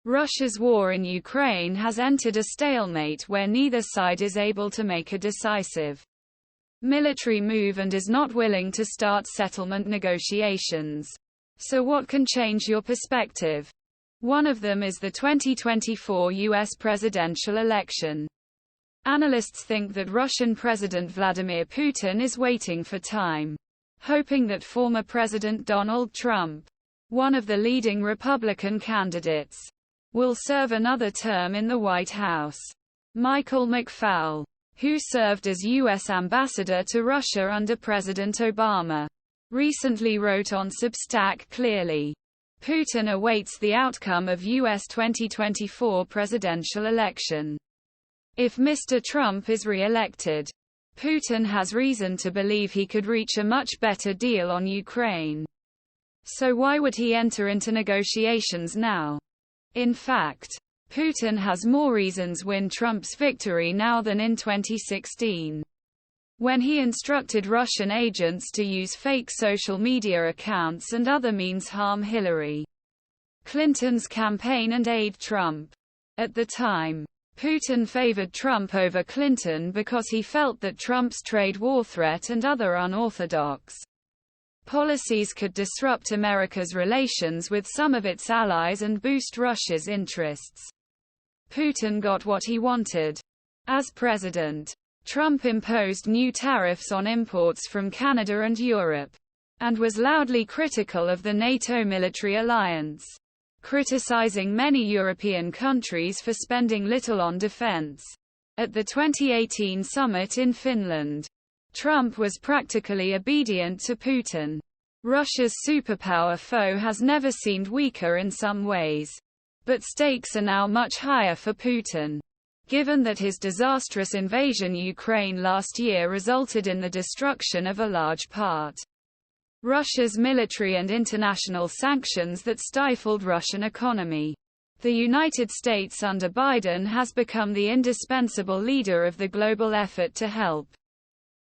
Russia's war in Ukraine has entered a stalemate where neither side is able to make a decisive military move and is not willing to start settlement negotiations. So what can change your perspective? One of them is the 2024 US presidential election. Analysts think that Russian President Vladimir Putin is waiting for time, hoping that former President Donald Trump, one of the leading Republican candidates, will serve another term in the White House. Michael McFaul, who served as U.S. ambassador to Russia under President Obama, recently wrote on Substack clearly, Putin awaits the outcome of U.S. 2024 presidential election. If Mr. Trump is re-elected, Putin has reason to believe he could reach a much better deal on Ukraine. So why would he enter into negotiations now? In fact, Putin has more reasons win Trump's victory now than in 2016, when he instructed Russian agents to use fake social media accounts and other means harm Hillary Clinton's campaign and aid Trump. At the time, Putin favored Trump over Clinton because he felt that Trump's trade war threat and other unorthodox policies could disrupt America's relations with some of its allies and boost Russia's interests. Putin got what he wanted. As president, Trump imposed new tariffs on imports from Canada and Europe, and was loudly critical of the NATO military alliance, criticizing many European countries for spending little on defense. At the 2018 summit in Finland, Trump was practically obedient to Putin. Russia's superpower foe has never seemed weaker in some ways. But stakes are now much higher for Putin, given that his disastrous invasion of Ukraine last year resulted in the destruction of a large part Russia's military and international sanctions that stifled Russian economy. The United States under Biden has become the indispensable leader of the global effort to help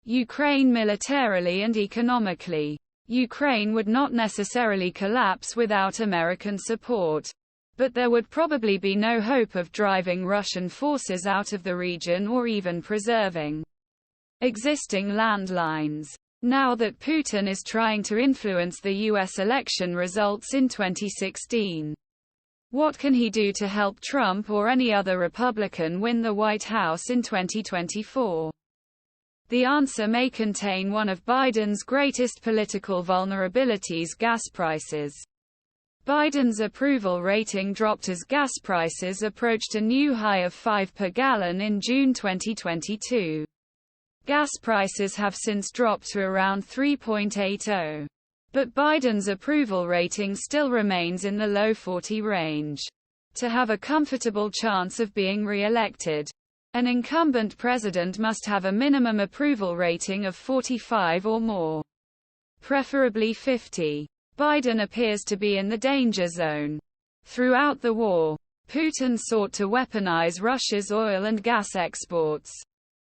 Ukraine militarily and economically. Ukraine would not necessarily collapse without American support, but there would probably be no hope of driving Russian forces out of the region or even preserving existing landlines. Now that Putin is trying to influence the U.S. election results in 2016, what can he do to help Trump or any other Republican win the White House in 2024? The answer may contain one of Biden's greatest political vulnerabilities: gas prices. Biden's approval rating dropped as gas prices approached a new high of $5 per gallon in June 2022. Gas prices have since dropped to around 3.80. But Biden's approval rating still remains in the low 40 range. To have a comfortable chance of being re-elected, an incumbent president must have a minimum approval rating of 45 or more, preferably 50. Biden appears to be in the danger zone. Throughout the war, Putin sought to weaponize Russia's oil and gas exports,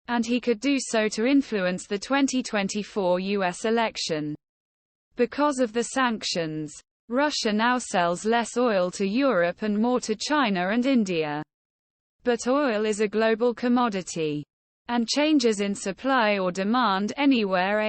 and he could do so to influence the 2024 U.S. election. Because of the sanctions, Russia now sells less oil to Europe and more to China and India. But oil is a global commodity, and changes in supply or demand anywhere